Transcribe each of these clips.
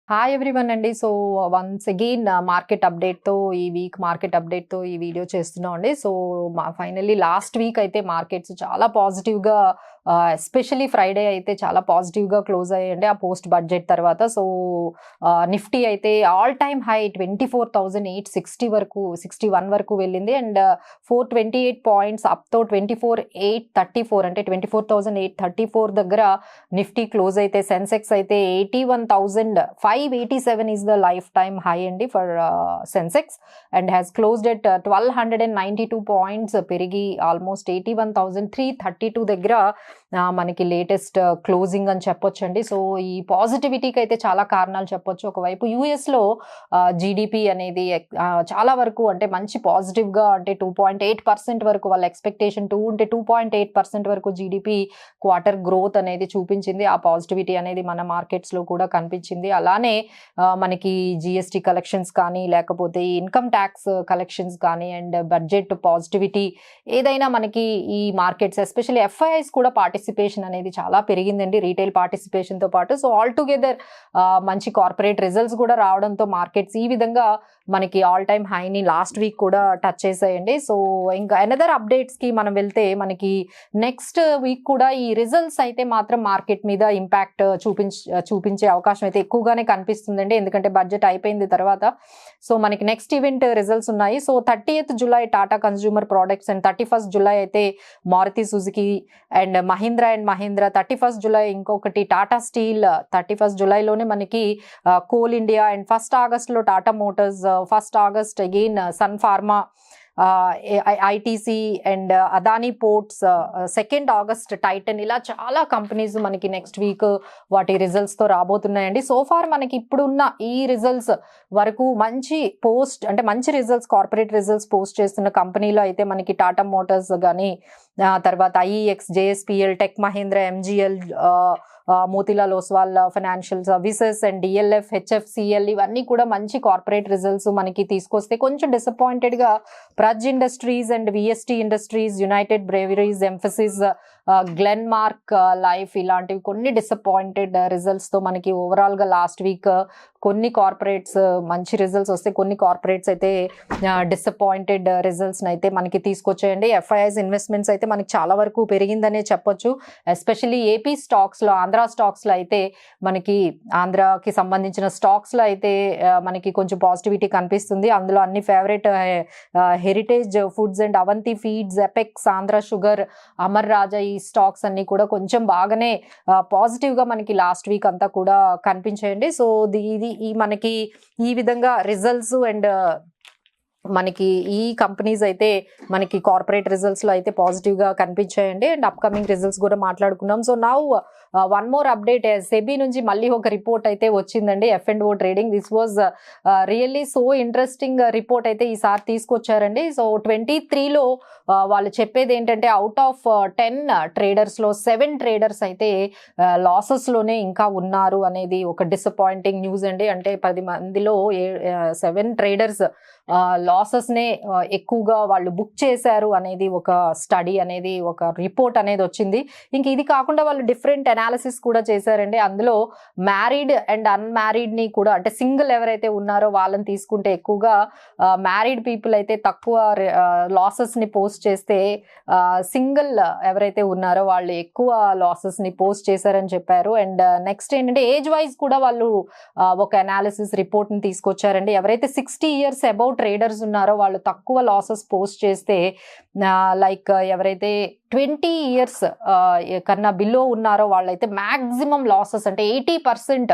Hi everyone అండి. So, once again market అప్డేట్‌తో ఈ week market అప్డేట్‌తో ఈ వీడియో చేస్తున్నాం అండి. సో, ఫైనల్లీ లాస్ట్ వీక్ అయితే మార్కెట్స్ చాలా పాజిటివ్‌గా ఎస్పెషల్లీ ఫ్రైడే అయితే చాలా పాజిటివ్‌గా క్లోజ్ అయ్యాయండి. ఆ పోస్ట్ బడ్జెట్ తర్వాత. సో, నిఫ్టీ అయితే ఆల్ టైమ్ హై 24,860 వరకు 61 వరకు వెళ్ళింది. అండ్ 428 పాయింట్స్ అప్‌తో 24,834 అంటే 24,834 దగ్గర నిఫ్టీ క్లోజ్ అయితే సెన్సెక్స్ అయితే 81,587 is the lifetime high అండి for Sensex and has closed at 1,292 points పెరిగి ఆల్మోస్ట్ 81,332 దగ్గర మనకి లేటెస్ట్ క్లోజింగ్ అని చెప్పొచ్చండి. సో ఈ పాజిటివిటీకి అయితే చాలా కారణాలు చెప్పొచ్చు. ఒకవైపు యూఎస్లో జీడిపి అనేది చాలా వరకు అంటే మంచి పాజిటివ్గా అంటే 2.8% వరకు వాళ్ళ ఎక్స్పెక్టేషన్ 2 ఉంటే 2.8% వరకు జీడిపి క్వార్టర్ గ్రోత్ అనేది చూపించింది. ఆ పాజిటివిటీ అనేది మన మార్కెట్స్లో కూడా కనిపించింది. అలానే మనకి జిఎస్టీ కలెక్షన్స్ కానీ లేకపోతే ఇన్కమ్ ట్యాక్స్ కలెక్షన్స్ కానీ అండ్ బడ్జెట్ పాజిటివిటీ ఏదైనా మనకి ఈ మార్కెట్స్ ఎస్పెషల్లీ ఎఫ్ఐఐస్ కూడా పార్టిసిపేషన్ అనేది చాలా పెరిగిందండి రీటైల్ పార్టిసిపేషన్తో పాటు. సో ఆల్ టుగెదర్ మంచి కార్పొరేట్ రిజల్ట్స్ కూడా రావడంతో మార్కెట్స్ ఈ విధంగా మనకి ఆల్ టైమ్ హైని లాస్ట్ వీక్ కూడా టచ్ చేసాయండి. సో ఇంకా అనదర్ అప్డేట్స్కి మనం వెళ్తే మనకి నెక్స్ట్ వీక్ కూడా ఈ రిజల్ట్స్ అయితే మాత్రం మార్కెట్ మీద ఇంపాక్ట్ చూపించే అవకాశం అయితే ఎక్కువగానే కనిపిస్తుందండి. ఎందుకంటే బడ్జెట్ అయిపోయింది తర్వాత. సో మనకి నెక్స్ట్ ఈవెంట్ రిజల్ట్స్ ఉన్నాయి. So 30th July Tata consumer products and 31st July అయితే Maruti Suzuki and Mahindra 31st July ఇంకొకటి టాటా స్టీల్ 31st జులైలోనే మనకి కోల్ ఇండియా అండ్ 1st ఆగస్ట్లో Tata motors 1st August again sun pharma ITC and Adani ports 2nd August Titan ఇలా చాలా companies మనకి next week వాటి రిజల్ట్స్తో రాబోతున్నాయండి. So far మనకి ఇప్పుడున్న ఈ రిజల్ట్స్ వరకు మంచి రిజల్ట్స్ కార్పొరేట్ రిజల్ట్స్ పోస్ట్ చేస్తున్న కంపెనీలో అయితే మనకి టాటా మోటార్స్ కానీ తర్వాత IEX JSPL tech Mahindra MGL Motilal Oswal financial services and DLF HFCL ఇవన్నీ కూడా మంచి కార్పొరేట్ రిజల్ట్స్ మనకి తీసుకొస్తే కొంచెం డిసప్పాయింటెడ్గా Praj industries and VST industries United Breweries Mphasis Glenmark life ఇలాంటివి కొన్ని డిసప్పాయింటెడ్ రిజల్ట్స్తో మనకి ఓవరాల్గా లాస్ట్ వీక్ కొన్ని కార్పొరేట్స్ మంచి రిజల్ట్స్ వస్తే కొన్ని కార్పొరేట్స్ అయితే డిసప్పాయింటెడ్ రిజల్ట్స్ని అయితే మనకి తీసుకొచ్చాయండి. ఎఫ్ఐఐస్ ఇన్వెస్ట్మెంట్స్ అయితే మనకి చాలా వరకు పెరిగిందనే చెప్పొచ్చు. ఎస్పెషల్లీ ఏపీ స్టాక్స్లో ఆంధ్ర స్టాక్స్లో అయితే మనకి ఆంధ్రాకి సంబంధించిన స్టాక్స్లో అయితే మనకి కొంచెం పాజిటివిటీ కనిపిస్తుంది. అందులో అన్ని favourite heritage foods and Avanti feeds Apex Andhra sugar Amara Raja ఈ స్టాక్స్ అన్ని కూడా కొంచెం బాగానే పాజిటివ్గా మనకి లాస్ట్ వీక్ అంతా కూడా కనిపించాయండి. సో ఇది మనకి ఈ విధంగా రిజల్ట్స్ అండ్ మనకి ఈ కంపెనీస్ అయితే మనకి కార్పొరేట్ రిజల్ట్స్లో అయితే పాజిటివ్గా కనిపించాయండి. అండ్ అప్కమింగ్ రిజల్ట్స్ కూడా మాట్లాడుకున్నాం. So now one more update SEBI నుంచి మళ్ళీ ఒక రిపోర్ట్ అయితే వచ్చిందండి. F&O trading this was really so interesting report అయితే ఈసారి తీసుకొచ్చారండి. సో 23లో వాళ్ళు చెప్పేది ఏంటంటే అవుట్ ఆఫ్ 10 ట్రేడర్స్లో 7 ట్రేడర్స్ అయితే లాసెస్లోనే ఇంకా ఉన్నారు అనేది ఒక డిసప్పాయింటింగ్ న్యూస్ అండి. అంటే 10 మందిలో 7 ట్రేడర్స్ లాసెస్నే ఎక్కువగా వాళ్ళు బుక్ చేశారు అనేది ఒక స్టడీ అనేది ఒక రిపోర్ట్ అనేది వచ్చింది. ఇంక ఇది కాకుండా వాళ్ళు డిఫరెంట్ అనాలిసిస్ కూడా చేశారండి. అందులో మ్యారీడ్ అండ్ అన్మ్యారీడ్ని కూడా అంటే సింగిల్ ఎవరైతే ఉన్నారో వాళ్ళని తీసుకుంటే ఎక్కువగా మ్యారీడ్ పీపుల్ అయితే తక్కువ లాసెస్ని పోస్ట్ చేస్తే సింగిల్ ఎవరైతే ఉన్నారో వాళ్ళు ఎక్కువ లాసెస్ని పోస్ట్ చేశారని చెప్పారు. అండ్ నెక్స్ట్ ఏంటంటే ఏజ్ వైజ్ కూడా వాళ్ళు ఒక అనాలిసిస్ రిపోర్ట్ని తీసుకొచ్చారండి. ఎవరైతే 60 years అబౌవ్ ట్రేడర్స్ ఉన్నారో వాళ్ళు తక్కువ లాసెస్ పోస్ట్ చేస్తే లైక్ ఎవరైతే 20 years కన్నా బిలో ఉన్నారో వాళ్ళైతే మ్యాక్సిమం లాసెస్ అంటే 80%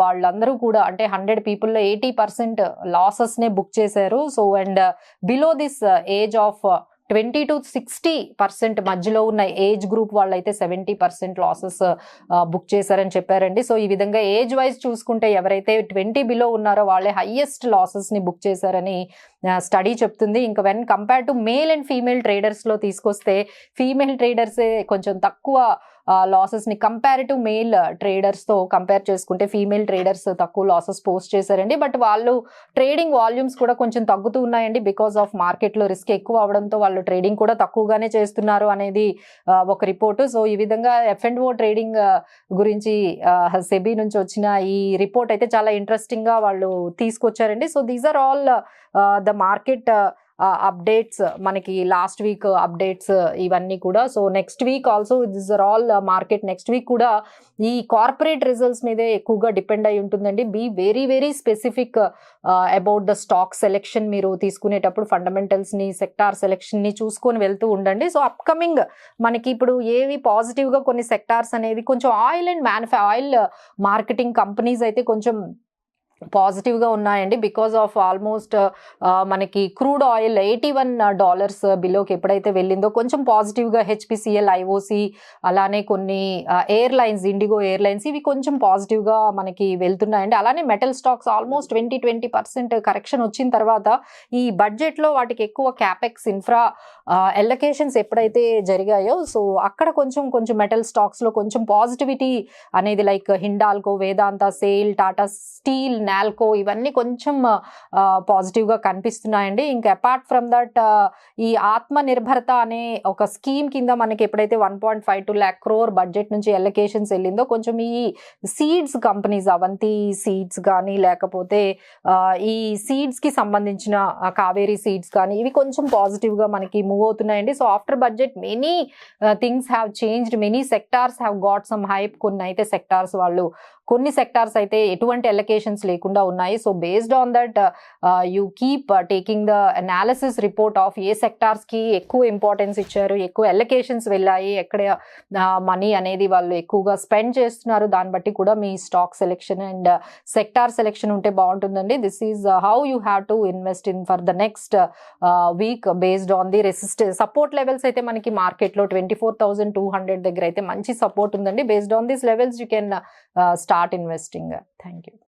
వాళ్ళందరూ కూడా అంటే 100 పీపుల్లో 80% లాసెస్నే బుక్ చేశారు. So and below this age of 20 to 60% మధ్యలో ఉన్న ఏజ్ గ్రూప్ వాళ్ళైతే 70% లాసెస్ బుక్ చేశారని చెప్పారండి. సో ఈ విధంగా ఏజ్ వైజ్ చూసుకుంటే ఎవరైతే 20 బిలో ఉన్నారో వాళ్ళే హైయెస్ట్ లాసెస్ని బుక్ చేశారని స్టడీ చెప్తుంది. ఇంకా when compare to male and female ట్రేడర్స్లో తీసుకొస్తే ఫీమేల్ ట్రేడర్సే కొంచెం తక్కువ లాసెస్ని కంపారిటివ్ మేల్ ట్రేడర్స్తో కంపేర్ చేసుకుంటే ఫీమేల్ ట్రేడర్స్ తక్కువ లాసెస్ పోస్ట్ చేశారండి. బట్ వాళ్ళు ట్రేడింగ్ వాల్యూమ్స్ కూడా కొంచెం తగ్గుతూ ఉన్నాయండి బికాస్ ఆఫ్ మార్కెట్లో రిస్క్ ఎక్కువ అవడంతో వాళ్ళు ట్రేడింగ్ కూడా తక్కువగానే చేస్తున్నారు అనేది ఒక రిపోర్టు. సో ఈ విధంగా F&O ట్రేడింగ్ గురించి సెబీ నుంచి వచ్చిన ఈ రిపోర్ట్ అయితే చాలా ఇంట్రెస్టింగ్గా వాళ్ళు తీసుకొచ్చారండి. So these are all the market updates, మనకి లాస్ట్ వీక్ అప్డేట్స్ ఇవన్నీ కూడా. So next week also this are all market next week కూడా ఈ కార్పొరేట్ రిజల్ట్స్ మీదే ఎక్కువగా డిపెండ్ అయి ఉంటుందండి. Be very very specific about the stock selection. మీరు తీసుకునేటప్పుడు ఫండమెంటల్స్ని సెక్టార్ సెలెక్షన్ని చూసుకొని వెళ్తూ ఉండండి. సో అప్కమింగ్ మనకి ఇప్పుడు ఏవి పాజిటివ్గా కొన్ని సెక్టార్స్ అనేవి కొంచెం oil and oil marketing companies అయితే కొంచెం పాజిటివ్గా ఉన్నాయండి బికాస్ ఆఫ్ ఆల్మోస్ట్ మనకి క్రూడ్ ఆయిల్ $81 బిలోకి ఎప్పుడైతే వెళ్ళిందో కొంచెం పాజిటివ్గా HPCL, IOC అలానే కొన్ని ఎయిర్లైన్స్, ఇండిగో ఎయిర్లైన్స్ ఇవి కొంచెం పాజిటివ్గా మనకి వెళ్తున్నాయండి. అలానే మెటల్ స్టాక్స్ ఆల్మోస్ట్ 20% కరెక్షన్ వచ్చిన తర్వాత ఈ బడ్జెట్లో వాటికి ఎక్కువ క్యాపెక్స్ ఇన్ఫ్రా ఎలకేషన్స్ ఎప్పుడైతే జరిగాయో సో అక్కడ కొంచెం మెటల్ స్టాక్స్లో కొంచెం పాజిటివిటీ అనేది లైక్ హిండాల్కో, వేదాంత, సేల్, టాటా స్టీల్, నాల్కో ఇవన్నీ కొంచెం పాజిటివ్గా కనిపిస్తున్నాయండి. ఇంకా అపార్ట్ ఫ్రమ్ దట్ ఈ ఆత్మ నిర్భరత అనే ఒక స్కీమ్ కింద మనకి ఎప్పుడైతే 1.52 lakh crore బడ్జెట్ నుంచి ఎలకేషన్స్ వెళ్ళిందో కొంచెం ఈ సీడ్స్ కంపెనీస్, అవంతి సీడ్స్ కానీ లేకపోతే ఈ సీడ్స్కి సంబంధించిన కావేరీ సీడ్స్ కానీ ఇవి కొంచెం పాజిటివ్గా మనకి మూవ్ అవుతున్నాయండి. So after budget many things have changed, many sectors have got some hype. కొన్ని సెక్టార్స్ అయితే ఎటువంటి ఎలకేషన్స్ లేకుండా ఉన్నాయి. So based on that you keep taking the analysis report of a సెక్టార్స్కి ఎక్కువ ఇంపార్టెన్స్ ఇచ్చారు, ఎక్కువ ఎలకేషన్స్ వెళ్ళాయి, ఎక్కడ మనీ అనేది వాళ్ళు ఎక్కువగా స్పెండ్ చేస్తున్నారు, దాన్ని బట్టి కూడా మీ stock selection and sector selection ఉంటే బాగుంటుందండి. This is how you have to invest in for the next week based on the support levels అయితే మనకి మార్కెట్లో 24,200 దగ్గర అయితే మంచి సపోర్ట్ ఉందండి. Based on these levels you can start investing. Thank you.